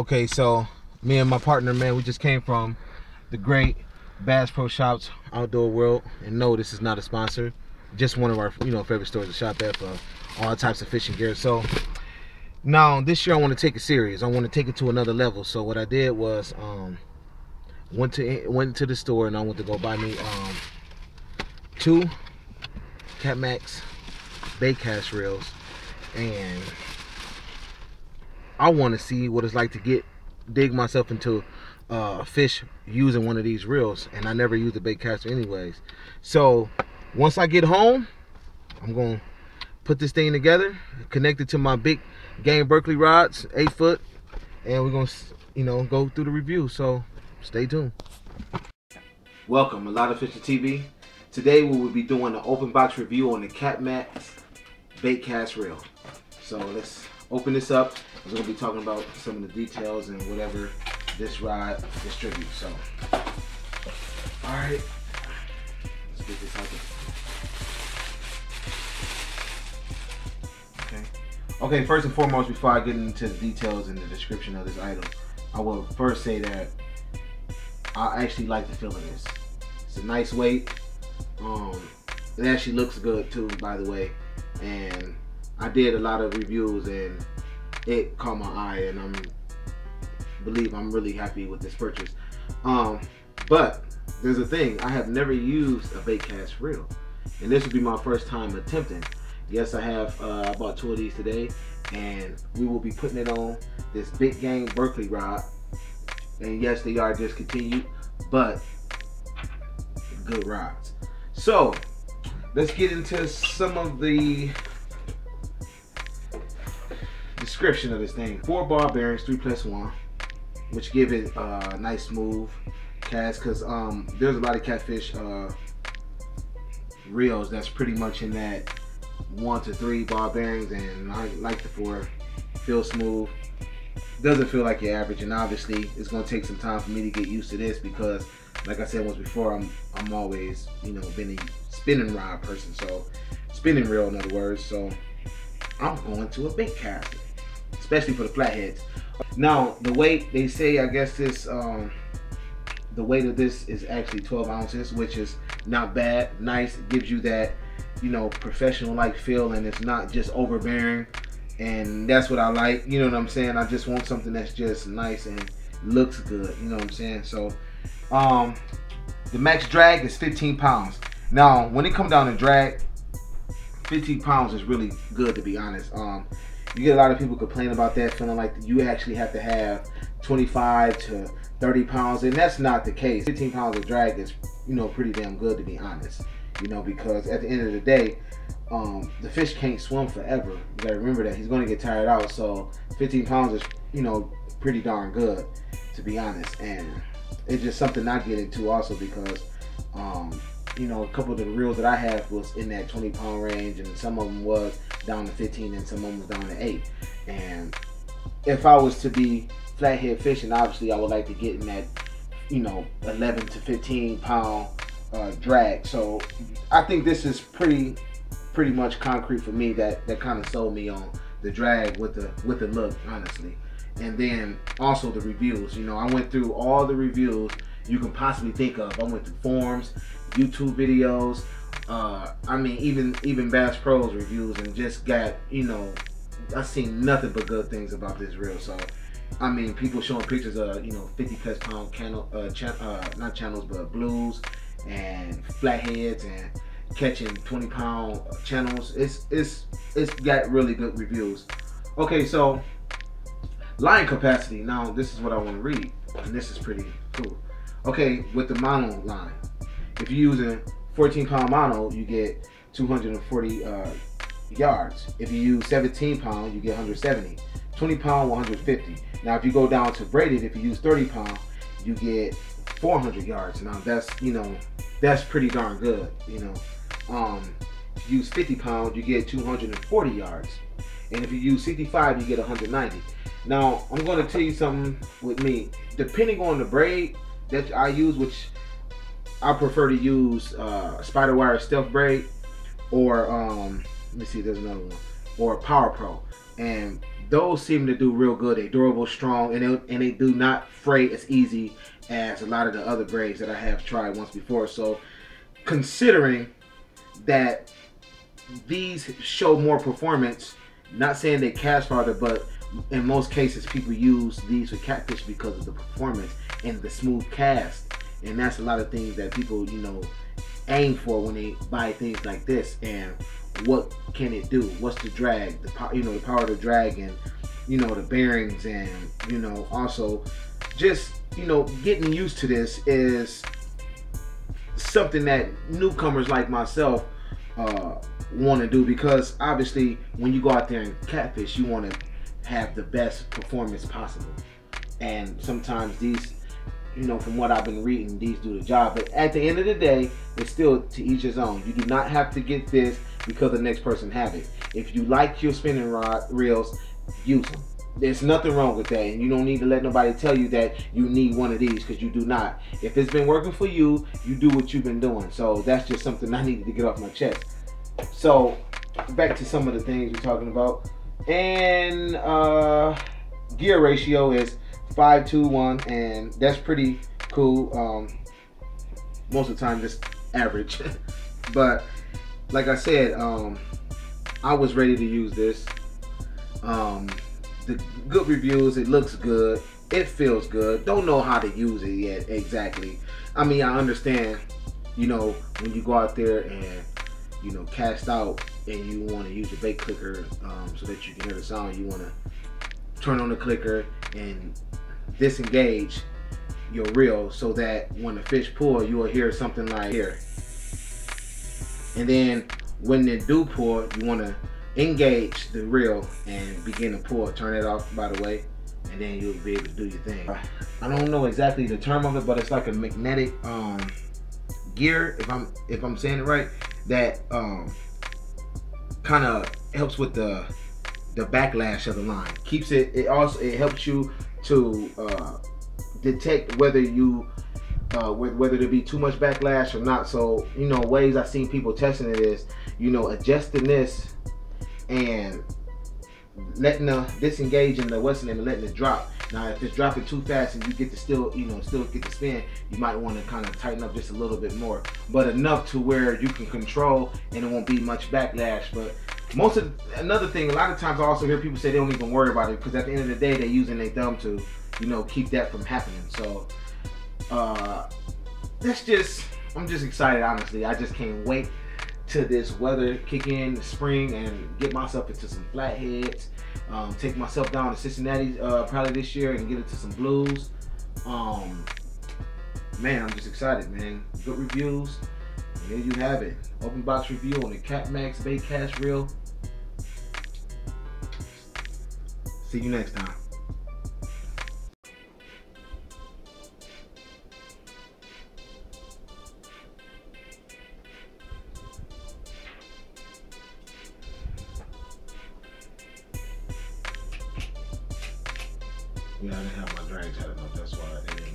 Okay, so me and my partner, man, we just came from the great Bass Pro Shops Outdoor World, and no, this is not a sponsor. Just one of our, favorite stores to shop at for all types of fishing gear. So now this year I want to take it serious. I want to take it to another level. So what I did was went to the store and I went to go buy me 2 Maxx Baitcast reels, and I want to see what it's like to dig myself into a fish using one of these reels, and I never used a baitcaster anyways. So once I get home, I'm gonna put this thing together, connect it to my big game Berkeley rods, 8 foot, and we're gonna go through the review. So stay tuned. Welcome, A Lot of Fishing TV. Today we will be doing an open box review on the Maxx Baitcast reel. So let's open this up. We're going to be talking about some of the details and whatever this rod distributes. So, alright, let's get this out there. Okay, first and foremost, before I get into the details and the description of this item, I will first say that I actually like the feel of this. It's a nice weight. It actually looks good too, by the way. And I did a lot of reviews and it caught my eye, and I'm really happy with this purchase. But there's a thing, I have never used a baitcast reel, and this will be my first time attempting. Yes, I have I bought 2 of these today, and we will be putting it on this big game Berkeley rod. And yes, they are discontinued, but good rods. So let's get into some of the description of this thing. 4 bar bearings, 3+1, which give it a nice smooth cast, because there's a lot of catfish reels that's pretty much in that 1 to 3 bar bearings, and I like the 4. Feel smooth, doesn't feel like your average, and obviously it's going to take some time for me to get used to this, because like I said once before, I'm always been a spinning rod person, so spinning reel in other words. So I'm going to a bait caster, especially for the flatheads. Now the weight, they say, I guess this the weight of this is actually 12 ounces, which is not bad. Nice, it gives you that professional like feel, and it's not just overbearing, and that's what I like. You know what I'm saying? I just want something that's just nice and looks good. You know what I'm saying? So the max drag is 15 pounds. Now when it comes down to drag, 15 pounds is really good, to be honest. You get a lot of people complain about that, feeling like you actually have to have 25 to 30 pounds, and that's not the case. 15 pounds of drag is pretty damn good, to be honest. Because at the end of the day, the fish can't swim forever. You gotta remember that. He's gonna get tired out. So 15 pounds is pretty darn good, to be honest. And it's just something I get into also, because a couple of the reels that I have was in that 20-pound range, and some of them was down to 15, and some of them was down to 8. And if I was to be flathead fishing, obviously I would like to get in that 11 to 15 pound drag. So I think this is pretty much concrete for me. That kind of sold me on the drag with the look, honestly. And then also the reviews. I went through all the reviews you can possibly think of. I went through forums, YouTube videos, I mean even Bass Pro's reviews, and just got I've seen nothing but good things about this reel. So I mean, people showing pictures of 50+ pound not channels but blues and flatheads, and catching 20-pound channels. It's got really good reviews. Okay, so line capacity. Now this is what I want to read, and this is pretty cool. Okay, with the mono line, if you're using 14-pound mono, you get 240 yards. If you use 17-pound, you get 170. 20-pound, 150. Now if you go down to braided, if you use 30-pound, you get 400 yards. Now that's that's pretty darn good. If you use 50-pound, you get 240 yards, and if you use 65, you get 190. Now I'm going to tell you something with me. Depending on the braid that I use, which I prefer to use spider wire stealth braid, or let me see, there's another one, or Power Pro, and those seem to do real good. They're durable, strong, and they do not fray as easy as a lot of the other braids that I have tried once before. So considering that these show more performance, not saying they cast farther, but in most cases people use these for catfish because of the performance and the smooth cast, and that's a lot of things that people, you know, aim for when they buy things like this. And what can it do? What's the drag? The power, you know, the power of the drag, and you know, the bearings, and you know, also just, you know, getting used to this is something that newcomers like myself want to do, because obviously when you go out there and catfish, you want to have the best performance possible, and sometimes these, you know, from what I've been reading, these do the job. But at the end of the day, it's still to each his own. You do not have to get this because the next person have it. If you like your spinning rod reels, use them. There's nothing wrong with that, and you don't need to let nobody tell you that you need one of these, because you do not. If it's been working for you, you do what you've been doing. So that's just something I needed to get off my chest. So back to some of the things we're talking about. And gear ratio is 5:1, and that's pretty cool. Most of the time just average. But like I said, I was ready to use this. The good reviews, it looks good, it feels good. Don't know how to use it yet exactly. I mean, I understand, you know, when you go out there and, you know, cast out and you want to use your bait clicker so that you can hear the sound, you want to turn on the clicker and disengage your reel so that when the fish pull, you will hear something like here. And then when they do pull, you want to engage the reel and begin to pull. Turn it off, by the way, and then you'll be able to do your thing. I don't know exactly the term of it, but it's like a magnetic gear, if I'm saying it right, that kind of helps with the backlash of the line. Keeps it. It helps you to detect whether you whether there be too much backlash or not. So, you know, ways I've seen people testing it is, you know, adjusting this and letting the disengage in the western and letting it drop. Now, if it's dropping too fast and you get to still get the spin, you might want to kind of tighten up just a little bit more, but enough to where you can control and it won't be much backlash. But another thing, a lot of times I also hear people say they don't even worry about it, because at the end of the day, they're using their thumb to, you know, keep that from happening. So I'm just excited, honestly. I just can't wait to this weather kick in, the spring, and get myself into some flatheads. Take myself down to Cincinnati probably this year and get into some blues. Man, I'm just excited, man. Good reviews. And there you have it. Open box review on the Maxx Baitcast reel. See you next time. Yeah, I didn't have my drag tight enough, that's why I didn't.